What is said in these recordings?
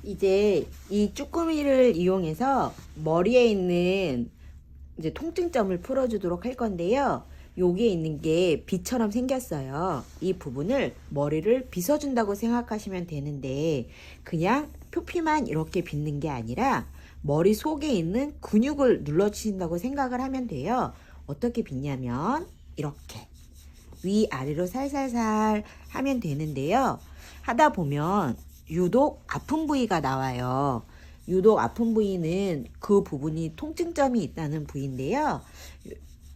이제 이 쭈꾸미를 이용해서 머리에 있는 이제 통증점을 풀어주도록 할 건데요. 여기에 있는 게 빗처럼 생겼어요. 이 부분을 머리를 빗어준다고 생각하시면 되는데 그냥 표피만 이렇게 빗는 게 아니라 머리 속에 있는 근육을 눌러주신다고 생각을 하면 돼요. 어떻게 빗냐면 이렇게 위아래로 살살살 하면 되는데요. 하다 보면 유독 아픈 부위가 나와요. 유독 아픈 부위는 그 부분이 통증점이 있다는 부위인데요.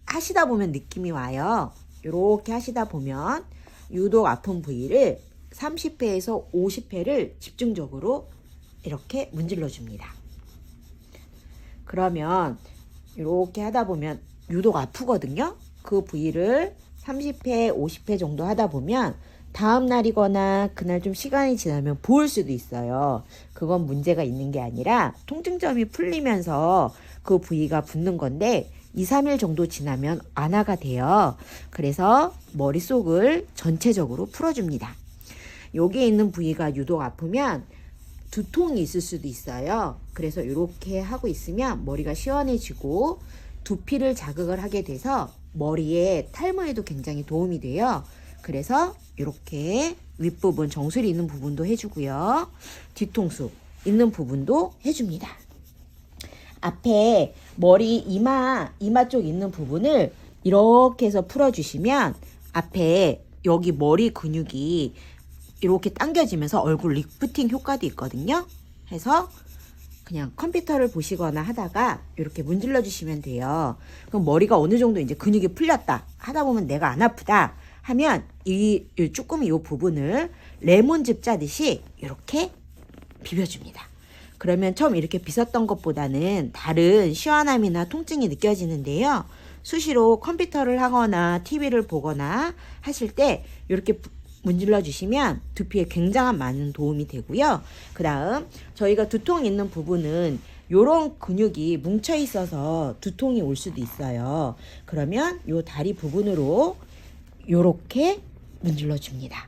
하시다 보면 느낌이 와요. 이렇게 하시다 보면 유독 아픈 부위를 30회에서 50회를 집중적으로 이렇게 문질러 줍니다. 그러면 이렇게 하다 보면 유독 아프거든요. 그 부위를 30회, 50회 정도 하다 보면 다음 날이거나 그날 좀 시간이 지나면 부을 수도 있어요. 그건 문제가 있는 게 아니라 통증점이 풀리면서 그 부위가 붓는 건데 2, 3일 정도 지나면 완화가 돼요. 그래서 머릿속을 전체적으로 풀어줍니다. 여기에 있는 부위가 유독 아프면 두통이 있을 수도 있어요. 그래서 이렇게 하고 있으면 머리가 시원해지고 두피를 자극을 하게 돼서 머리에 탈모에도 굉장히 도움이 돼요. 그래서 이렇게 윗부분 정수리 있는 부분도 해주고요. 뒤통수 있는 부분도 해줍니다. 앞에 머리 이마 쪽 있는 부분을 이렇게 해서 풀어주시면 앞에 여기 머리 근육이 이렇게 당겨지면서 얼굴 리프팅 효과도 있거든요. 해서 그냥 컴퓨터를 보시거나 하다가 이렇게 문질러 주시면 돼요. 그럼 머리가 어느 정도 이제 근육이 풀렸다 하다 보면 내가 안 아프다 하면 이 쭈꾸미 이 부분을 레몬즙 짜듯이 이렇게 비벼줍니다. 그러면 처음 이렇게 빗었던 것보다는 다른 시원함이나 통증이 느껴지는데요. 수시로 컴퓨터를 하거나 TV를 보거나 하실 때 이렇게 문질러 주시면 두피에 굉장한 많은 도움이 되고요. 그 다음 저희가 두통 있는 부분은 요런 근육이 뭉쳐 있어서 두통이 올 수도 있어요. 그러면 요 다리 부분으로 요렇게 문질러 줍니다.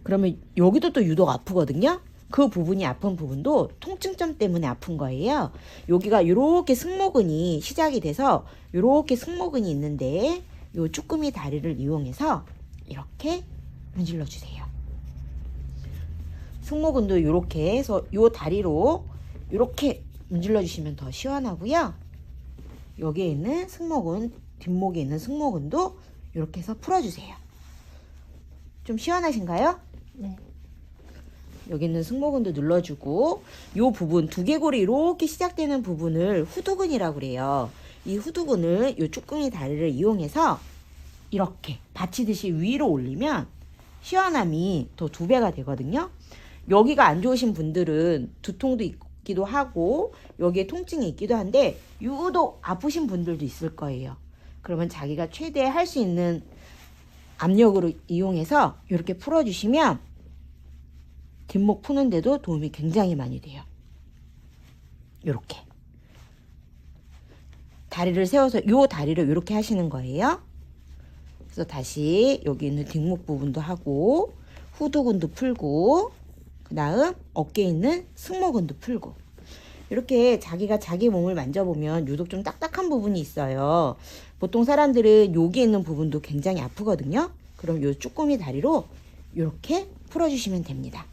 그러면 여기도 또 유독 아프거든요. 그 부분이 아픈 부분도 통증점 때문에 아픈 거예요. 여기가 요렇게 승모근이 시작이 돼서 요렇게 승모근이 있는데 요 쭈꾸미 다리를 이용해서 이렇게 문질러 주세요. 승모근도 이렇게 해서 요 다리로 이렇게 문질러 주시면 더 시원하고요. 여기에 있는 승모근, 뒷목에 있는 승모근도 이렇게 해서 풀어주세요. 좀 시원하신가요? 네. 여기 있는 승모근도 눌러주고 요 부분 두개골이 이렇게 시작되는 부분을 후두근이라고 그래요. 이 후두근을 요 쭈꾸미 다리를 이용해서 이렇게 받치듯이 위로 올리면 시원함이 더 2배가 되거든요. 여기가 안 좋으신 분들은 두통도 있기도 하고 여기에 통증이 있기도 한데 유독 아프신 분들도 있을 거예요. 그러면 자기가 최대 할 수 있는 압력으로 이용해서 이렇게 풀어주시면 뒷목 푸는데도 도움이 굉장히 많이 돼요. 이렇게 다리를 세워서 요 다리를 이렇게 하시는 거예요. 그래서 다시 여기 있는 뒷목 부분도 하고 후두근도 풀고 그 다음 어깨에 있는 승모근도 풀고 이렇게 자기가 자기 몸을 만져보면 유독 좀 딱딱한 부분이 있어요. 보통 사람들은 여기 있는 부분도 굉장히 아프거든요. 그럼 요 쭈꾸미 다리로 이렇게 풀어주시면 됩니다.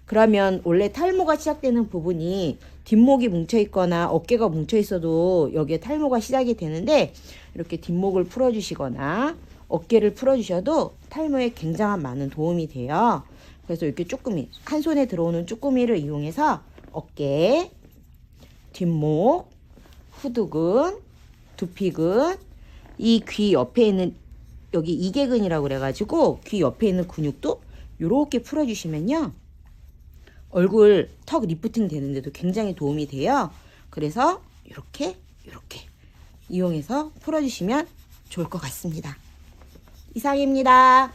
그러면 원래 탈모가 시작되는 부분이 뒷목이 뭉쳐 있거나 어깨가 뭉쳐 있어도 여기에 탈모가 시작이 되는데 이렇게 뒷목을 풀어주시거나 어깨를 풀어주셔도 탈모에 굉장한 많은 도움이 돼요. 그래서 이렇게 쭈꾸미, 한 손에 들어오는 쭈꾸미를 이용해서 어깨, 뒷목, 후두근, 두피근, 이 귀 옆에 있는 여기 이개근이라고 그래가지고 귀 옆에 있는 근육도 이렇게 풀어주시면요. 얼굴 턱 리프팅 되는데도 굉장히 도움이 돼요. 그래서 이렇게 이용해서 풀어주시면 좋을 것 같습니다. 이상입니다.